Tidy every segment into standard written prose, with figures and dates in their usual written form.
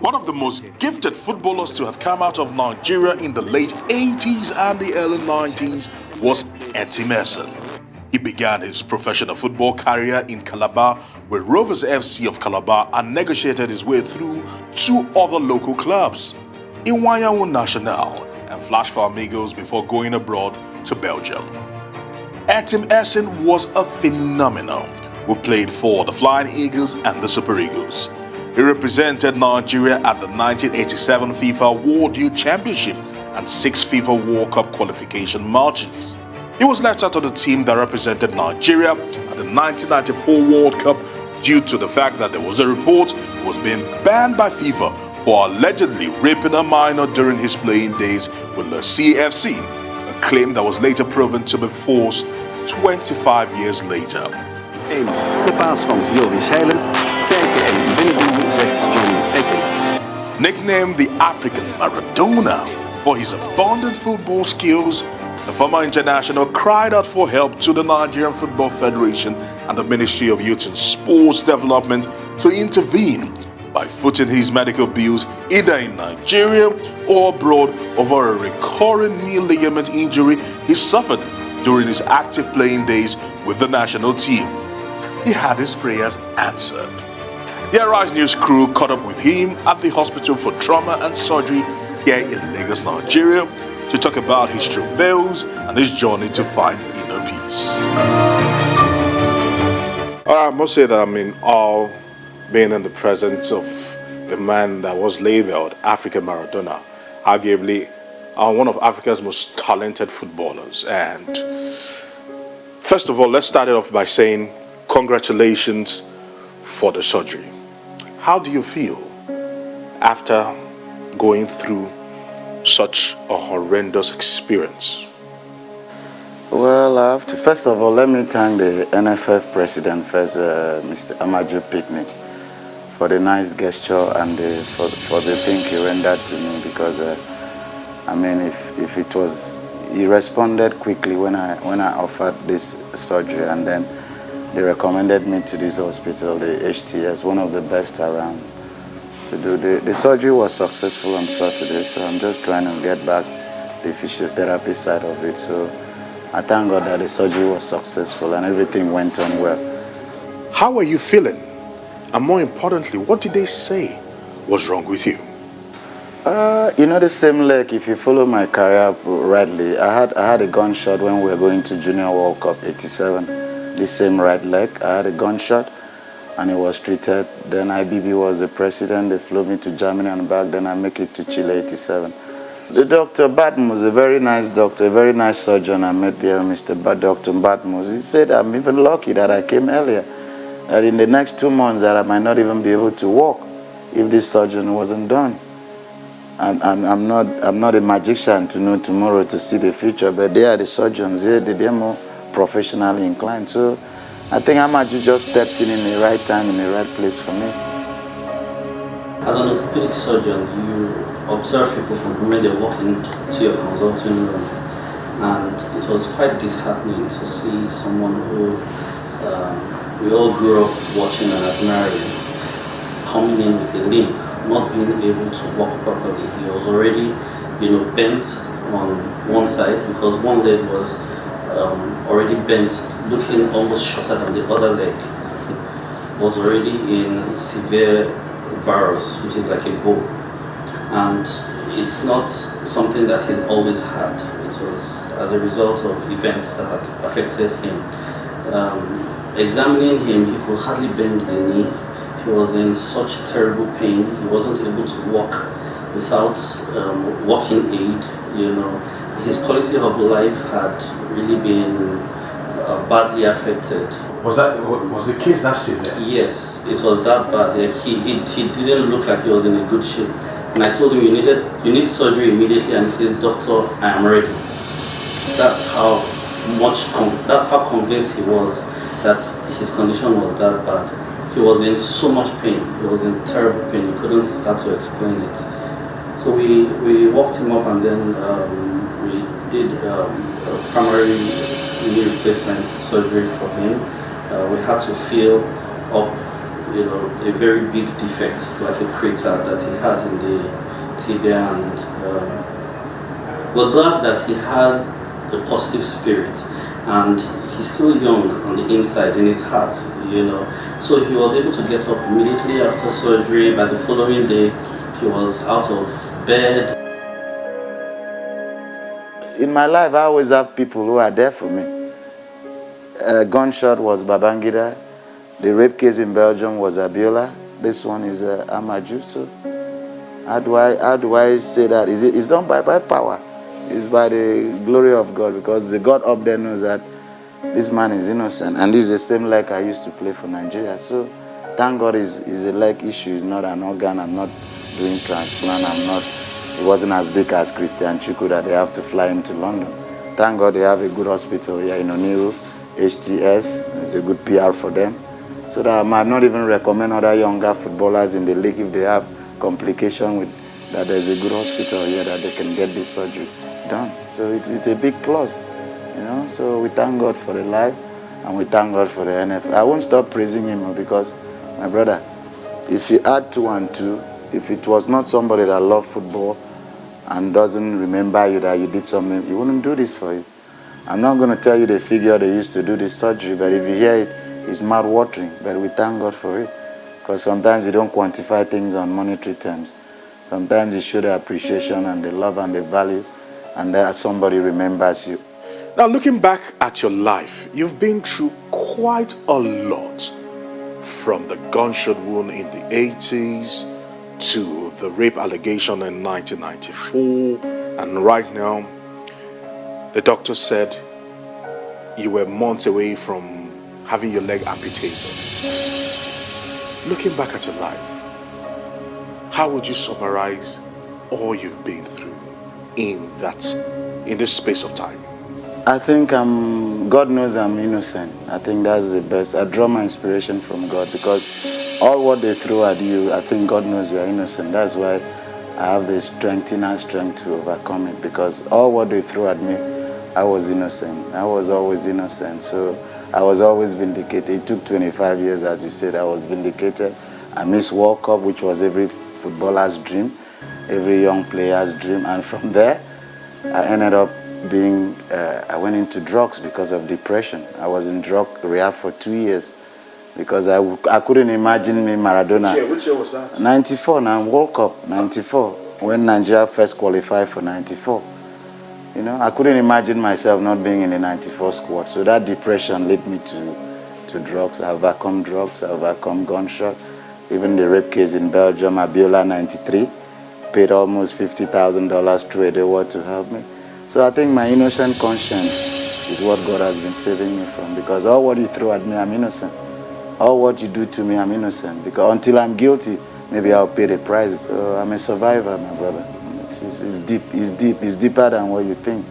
One of the most gifted footballers to have come out of Nigeria in the late 80s and the early 90s was Etim Esin. He began his professional football career in Calabar with Rovers FC of Calabar and negotiated his way through two other local clubs, Iwayawu National and Flash Flamingos, before going abroad to Belgium. Etim Esin was a phenomenon who played for the Flying Eagles and the Super Eagles. He represented Nigeria at the 1987 FIFA World Youth Championship and 6 FIFA World Cup qualification matches. He was left out of the team that represented Nigeria at the 1994 World Cup due to the fact that there was a report he was being banned by FIFA for allegedly raping a minor during his playing days with the CFC, a claim that was later proven to be false 25 years later. De paas van Joris Heilen. Kijken en binnendoen, zegt Johnny Etim. Nicknamed the African Maradona for his abundant football skills, the former international cried out for help to the Nigerian Football Federation and the Ministry of Youth and Sports Development to intervene by footing his medical bills either in Nigeria or abroad over a recurring knee ligament injury he suffered during his active playing days with the national team. He had his prayers answered. The Arise News crew caught up with him at the Hospital for Trauma and Surgery here in Lagos, Nigeria, to talk about his travails and his journey to find inner peace. I must say that I'm in awe being in the presence of the man that was labeled African Maradona, arguably one of Africa's most talented footballers. And first of all, let's start it off by saying congratulations for the surgery. How do you feel after going through such a horrendous experience? Well, I have to, first of all, let me thank the NFF President first, Mr. Amaju Pinnick, for the nice gesture and for the thing he rendered to me, because I mean, if it was, he responded quickly when I offered this surgery, and then they recommended me to this hospital, the HTS, one of the best around, to do. The surgery was successful on Saturday, so I'm just trying to get back the physiotherapy side of it. So I thank God that the surgery was successful and everything went on well. How are you feeling? And more importantly, what did they say was wrong with you? You know, the same leg, if you follow my career rightly, I had a gunshot when we were going to Junior World Cup 87. The same right leg, I had a gunshot and it was treated. Then IBB was the president, they flew me to Germany and back, then I make it to Chile 87. The Dr. Batmus, a very nice doctor, a very nice surgeon I met there, Dr. Batmus, he said I'm even lucky that I came earlier, that in the next 2 months that I might not even be able to walk if this surgery wasn't done. And I'm not a magician to know tomorrow to see the future, but they are the surgeons here, they're more professionally inclined. So I think Amaju just stepped in the right time, in the right place for me. As an orthopedic surgeon, you observe people from the moment they walk into your consulting room, and it was quite disheartening to see someone who we all grew up watching and admiring coming in with a limp, not being able to walk properly. He was already, bent on one side because one leg was already bent, looking almost shorter than the other leg. He was already in severe virus, which is like a bow. And it's not something that he's always had. It was as a result of events that had affected him. Examining him, he could hardly bend the knee. He was in such terrible pain. He wasn't able to walk without walking aid. His quality of life had really been badly affected. Was the case that severe? Yes, it was that bad. He didn't look like he was in a good shape. And I told him, you need surgery immediately, and he says, "Doctor, I am ready." That's how convinced he was that his condition was that bad. He was in so much pain. He was in terrible pain. He couldn't start to explain it. So we walked him up, and then we did a primary knee replacement surgery for him. We had to fill up a very big defect, like a crater that he had in the tibia, and we're glad that he had a positive spirit, and he's still young on the inside, in his heart, So he was able to get up immediately after surgery. By the following day, he was out of bed. In my life, I always have people who are there for me. A gunshot was Babangida. The rape case in Belgium was Abiola. This one is Amaju. So how do I say that? It's done by power. It's by the glory of God, because the God up there knows that this man is innocent. And this is the same leg I used to play for Nigeria. So thank God it's a leg issue. It's not an organ. I'm not doing transplant. It wasn't as big as Christian Chuku that they have to fly him to London. Thank God they have a good hospital here in Oniru, HTS. It's a good PR for them. So that I might not even recommend other younger footballers in the league, if they have complication with that, there's a good hospital here that they can get this surgery done. So it's a big plus, So we thank God for the life, and we thank God for the NFF. I won't stop praising him, because, my brother, if you add 2 and 2, if it was not somebody that loved football and doesn't remember you that you did something, he wouldn't do this for you. I'm not going to tell you the figure they used to do this surgery, but if you hear it, it's mouth-watering. But we thank God for it, because sometimes you don't quantify things on monetary terms. Sometimes you show the appreciation and the love and the value, and that somebody remembers you. Now, looking back at your life, you've been through quite a lot. From the gunshot wound in the 80s, to the rape allegation in 1994, and right now, the doctor said you were months away from having your leg amputated. Looking back at your life, how would you summarize all you've been through in this space of time? I think God knows I'm innocent. I think that's the best. I draw my inspiration from God, because all what they throw at you, I think God knows you are innocent. That's why I have the inner strength to overcome it, because all what they threw at me, I was innocent. I was always innocent. So I was always vindicated. It took 25 years, as you said, I was vindicated. I missed World Cup, which was every footballer's dream, every young player's dream. And from there, I ended up I went into drugs because of depression. I was in drug rehab for 2 years, because I couldn't imagine me Maradona. Which year was that? 94, now World Cup, 94, when Nigeria first qualified for 94. I couldn't imagine myself not being in the 94 squad. So that depression led me to drugs. I overcome drugs, I overcome gunshot. Even the rape case in Belgium, Abiola 93, paid almost $50,000 through a day to help me. So I think my innocent conscience is what God has been saving me from, because all what you throw at me, I'm innocent. All what you do to me, I'm innocent. Because until I'm guilty, maybe I'll pay the price. So I'm a survivor, my brother. It's deep. It's deeper than what you think.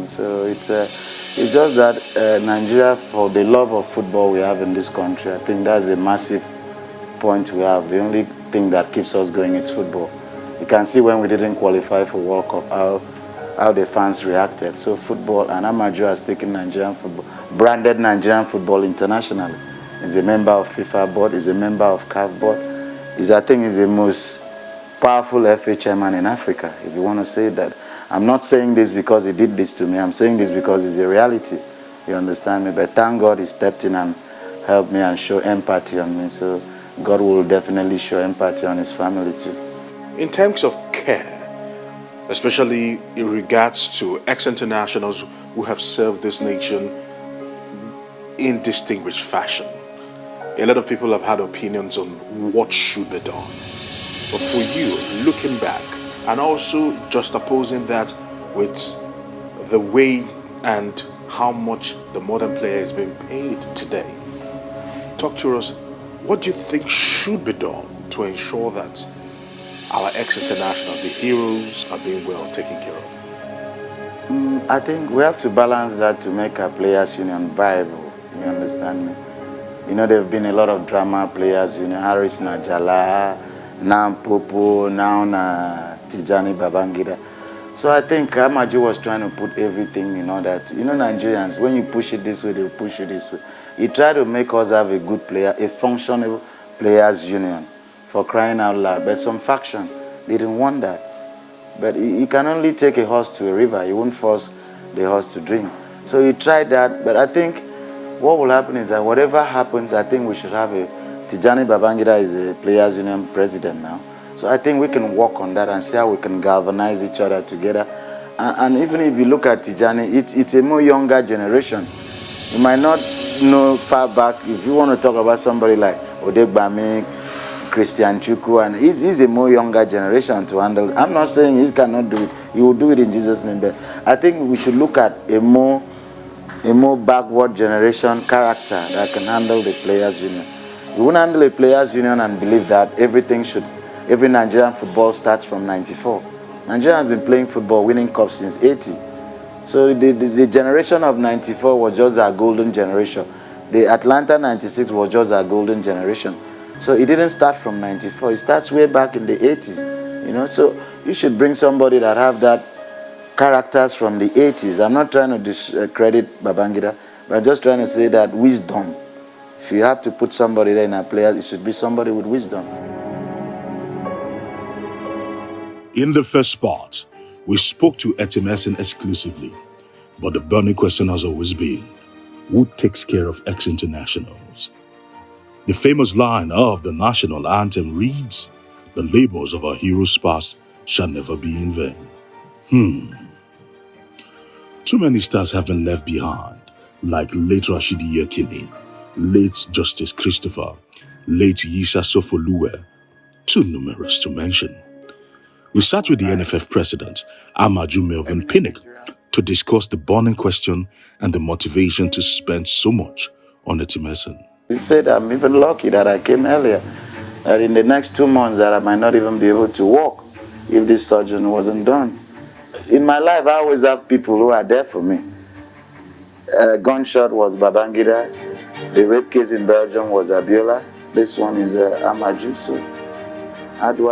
So it's just that Nigeria, for the love of football we have in this country, I think that's a massive point we have. The only thing that keeps us going is football. You can see when we didn't qualify for World Cup, how the fans reacted. So football, and Amaju has taken Nigerian football, branded Nigerian football internationally. He's a member of FIFA board, he's a member of CAF board. I think he's the most powerful FA chairman in Africa, if you want to say that. I'm not saying this because he did this to me. I'm saying this because it's a reality. You understand me? But thank God he stepped in and helped me and showed empathy on me. So God will definitely show empathy on his family too. In terms of care, especially in regards to ex-internationals who have served this nation in distinguished fashion, a lot of people have had opinions on what should be done. But for you, looking back, and also juxtaposing that with the way and how much the modern player is being paid today, talk to us, what do you think should be done to ensure that our ex-international, the heroes, are being well taken care of? I think we have to balance that to make our players' union viable. You understand me? There have been a lot of drama players, Harris Najala, now Popo, now Tijani Babangida. So I think Amaju was trying to put everything in order to, Nigerians, when you push it this way, they'll push you this way. He tried to make us have a good player, a functional players' union, for crying out loud. But some faction didn't want that. But you can only take a horse to a river. You won't force the horse to drink. So he tried that. But I think what will happen is that whatever happens, I think we should have a... Tijani Babangida is a players' union president now. So I think we can work on that and see how we can galvanize each other together. And even if you look at Tijani, it's a more younger generation. You might not know far back. If you want to talk about somebody like Odegbami, Christian Chukwu, and he's a more younger generation to handle. I'm not saying he cannot do it. He will do it in Jesus' name. But I think we should look at a more backward generation character that can handle the players' union. We won't handle a players' union and believe that every Nigerian football starts from 94. Nigeria has been playing football, winning cups since 80. So the generation of 94 was just our golden generation. The Atlanta 96 was just our golden generation. So it didn't start from 94. It starts way back in the 80s. You know, so you should bring somebody that have that characters from the 80s. I'm not trying to discredit Babangida, but I'm just trying to say that wisdom. If you have to put somebody there in a player, it should be somebody with wisdom. In the first part, we spoke to Etim Esin exclusively, but the burning question has always been, who takes care of ex-internationals? The famous line of the national anthem reads, "The labors of our heroes past shall never be in vain." Too many stars have been left behind, like late Rashidi Yekini, late Justice Christopher, late Yisa Sofoluwe, too numerous to mention. We sat with the NFF President, Amaju Pinnick, to discuss the burning question and the motivation to spend so much on Etim Esin. He said, I'm even lucky that I came earlier, that in the next 2 months that I might not even be able to walk if this surgery wasn't done. In my life, I always have people who are there for me. Gunshot was Babangida. The rape case in Belgium was Abiola. This one is Amaju. So how do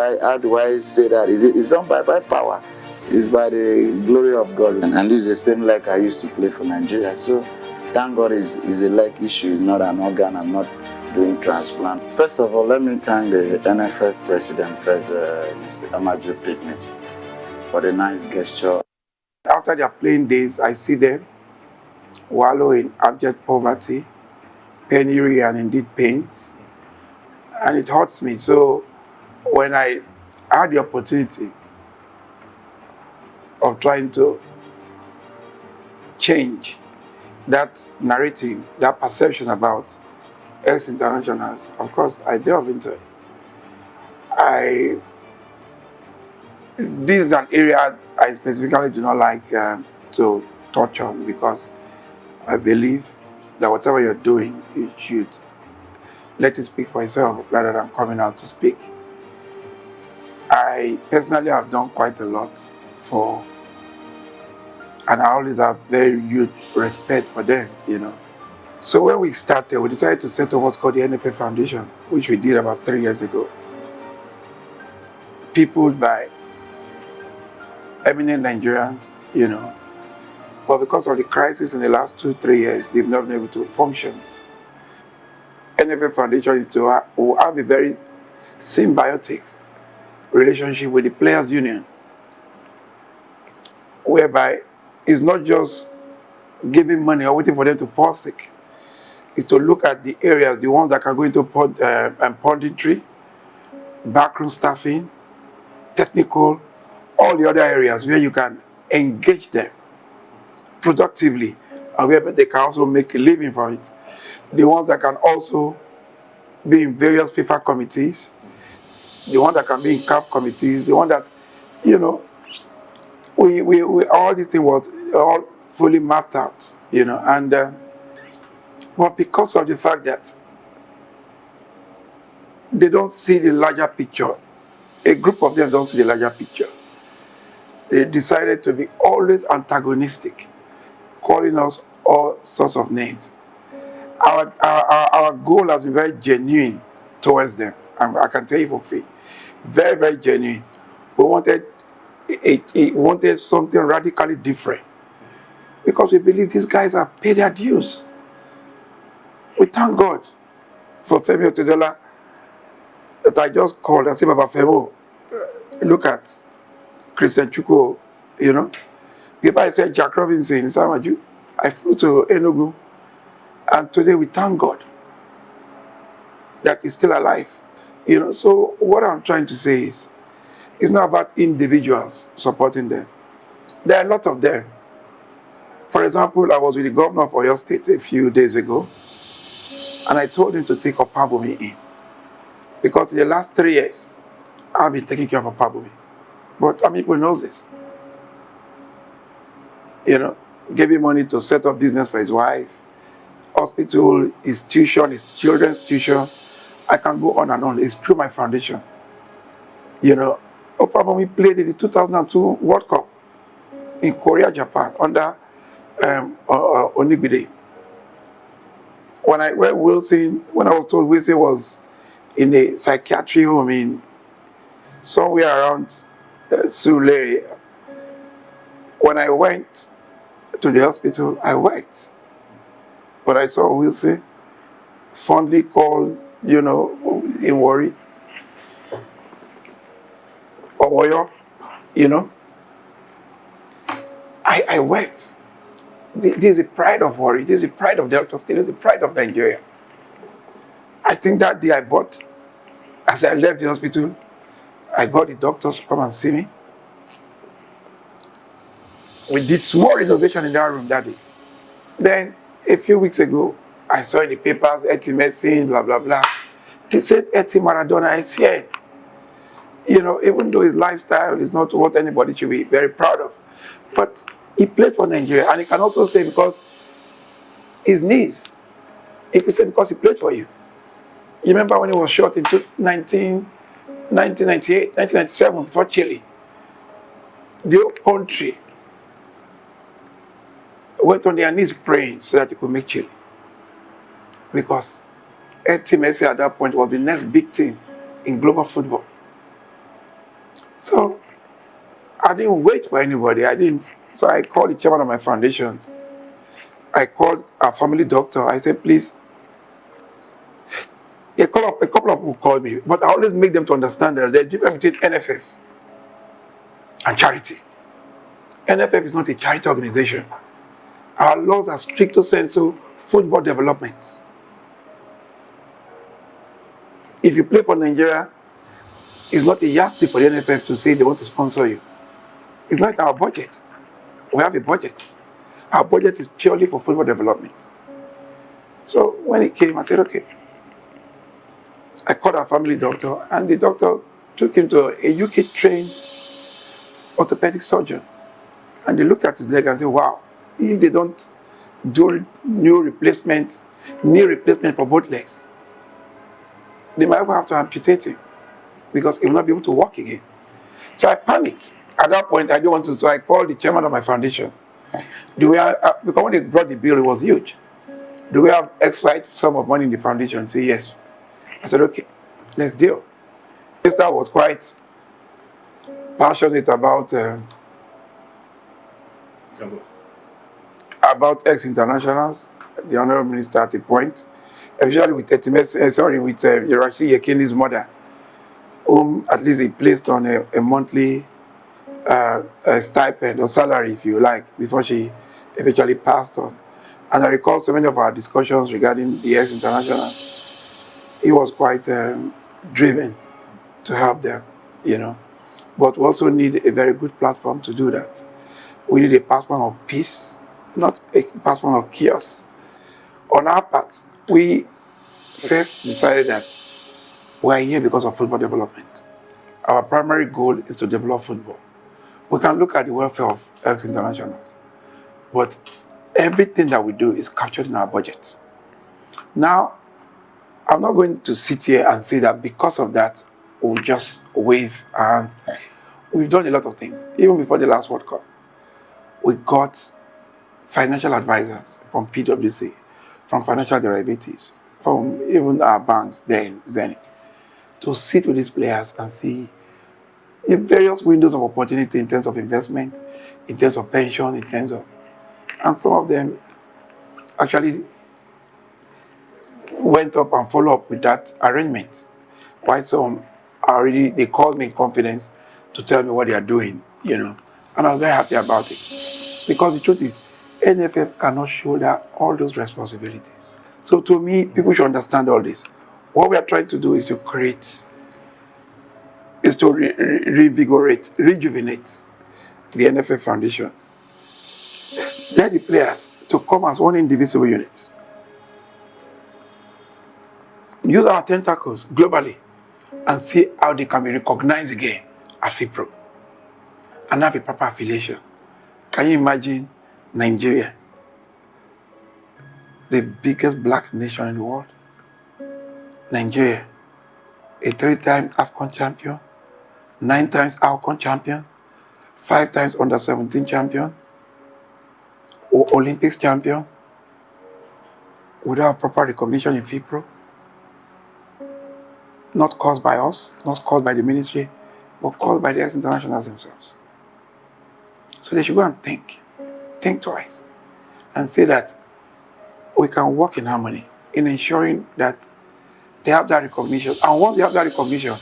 I say that? It's done by power. It's by the glory of God. And this is the same leg I used to play for Nigeria. So thank God it's a leg issue. It's not an organ. I'm not doing transplant. First of all, let me thank the NFF President, Mr. Amaju Pinnick, for the nice gesture. After their playing days, I see them wallow in abject poverty, penury, and indeed pains. And it hurts me. So when I had the opportunity of trying to change that narrative, that perception about ex-internationals, of course, I delve into it. This is an area I specifically do not like to touch on, because I believe that whatever you're doing, you should let it speak for itself rather than coming out to speak. I personally have done quite a lot for, and I always have very huge respect for them, you know. So when we started, we decided to set up what's called the NFF Foundation, which we did about 3 years ago. Peopled by eminent Nigerians, you know, but because of the crisis in the last 2-3 years, they've not been able to function. NFF Foundation will have a very symbiotic relationship with the Players Union, whereby it's not just giving money or waiting for them to fall sick. It's to look at the areas, the ones that can go into punditry, backroom staffing, technical, all the other areas where you can engage them productively and where they can also make a living from it. The ones that can also be in various FIFA committees, the one that can be in CAF committees, the one that, you know, we all these things was all fully mapped out, you know, and but because of the fact that they don't see the larger picture, a group of them don't see the larger picture. They decided to be always antagonistic, calling us all sorts of names. Our goal has been very genuine towards them, and I can tell you for free, very, very genuine. We wanted something radically different, because we believe these guys have paid their dues. We thank God for Femi Otedola that I just called and said, Baba Femo, look at Christian Chuko, you know. If I said Jack Robinson in Amaju, I flew to Enugu, and today we thank God that he's still alive. You know, so what I'm trying to say is, it's not about individuals supporting them. There are a lot of them. For example, I was with the governor of Oyo State a few days ago, and I told him to take Opabumi in. Because in the last 3 years, I've been taking care of Opabumi. But Amipo knows this. You know, gave him money to set up business for his wife, hospital, his tuition, his children's tuition. I can go on and on. It's through my foundation. You know, Opabumi played in the 2002 World Cup in Korea, Japan, under Onigbide. When I was told Wilson was in a psychiatry home in somewhere around Surulere, when I went to the hospital, I wept. But I saw Wilson fondly called, you know, in worry, Owoyo, you know. I wept. This is the pride of worry. This is the pride of Delta State. This is the pride of Nigeria. I think that day I bought, as I left the hospital, I got the doctors to come and see me. We did small renovation in that room that day. Then, a few weeks ago, I saw in the papers, Etim Esin, blah, blah, blah. He said, Etim Maradona is here. You know, even though his lifestyle is not what anybody should be very proud of. But he played for Nigeria, and he can also say because his knees, if he said because he played for you. You remember when he was shot in 1998, 1997 for Chile? The whole country went on their knees praying so that he could make Chile. Because Etim Esin at that point was the next big thing in global football. So I didn't wait for anybody. So I called the chairman of my foundation. I called our family doctor. I said, please. A couple of people called me, but I always make them to understand that there's a difference between NFF and charity. NFF is not a charity organization. Our laws are stricto sensu football development. If you play for Nigeria, it's not a yardstick for the NFF to say they want to sponsor you. It's not our budget. We have a budget. Our budget is purely for football development. So when he came, I said, okay. I called our family doctor, and the doctor took him to a UK-trained orthopedic surgeon. And they looked at his leg and said, wow, if they don't do knee replacement for both legs, they might have to amputate him because he will not be able to walk again. So I panicked. At that point, I didn't want to, so I called the chairman of my foundation. Because when they brought the bill, it was huge. Do we have X sum of money in the foundation? Say yes. I said, okay, let's deal. Mr. was quite passionate about ex-internationals, the Honorable Minister at a point, especially with Etim Esin, with Yerachi Yekini's mother, whom at least he placed on a monthly stipend or salary, if you like, before she eventually passed on. And I recall so many of our discussions regarding the ex-internationals. He was quite driven to help them, you know. But we also need a very good platform to do that. We need a platform of peace, not a platform of chaos. On our part, we first decided that we are here because of football development. Our primary goal is to develop football. We can look at the welfare of ex-internationals, but everything that we do is captured in our budget. Now, I'm not going to sit here and say that because of that, we'll just wave and we've done a lot of things. Even before the last World Cup, we got financial advisors from PwC, from financial derivatives, from even our banks there in Zenith, to sit with these players and see the various windows of opportunity in terms of investment, in terms of pension, in terms of, and some of them actually went up and followed up with that arrangement. Why some are already, they called me in confidence to tell me what they are doing, you know. And I was very happy about it. Because the truth is, NFF cannot shoulder all those responsibilities. So to me, people should understand all this. What we are trying to do is to create, is to reinvigorate, rejuvenate the NFF Foundation. Get the players to come as one indivisible unit. Use our tentacles globally and see how they can be recognized again as FIPRO and have a proper affiliation. Can you imagine Nigeria, the biggest black nation in the world? Nigeria, a 3-time AFCON champion, 9 times AFCON champion, 5 times under-17 champion, or Olympics champion, without proper recognition in FIPRO. Not caused by us, not caused by the ministry, but caused by the ex-internationals themselves. So they should go and think twice, and say that we can work in harmony in ensuring that they have that recognition. And once they have that recognition,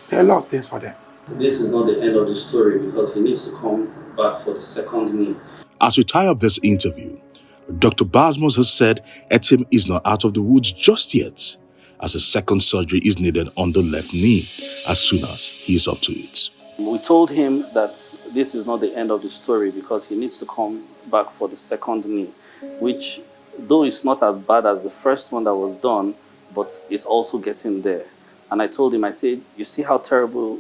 there are a lot of things for them. This is not the end of the story, because he needs to come back for the second knee. As we tie up this interview, Dr. Basmos has said Etim is not out of the woods just yet, as a second surgery is needed on the left knee as soon as he is up to it. We told him that this is not the end of the story, because he needs to come back for the second knee, which, though it's not as bad as the first one that was done, but it's also getting there. And I told him, I said, you see how terrible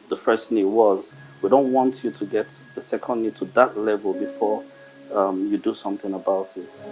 the first knee was? We don't want you to get the second knee to that level before you do something about it.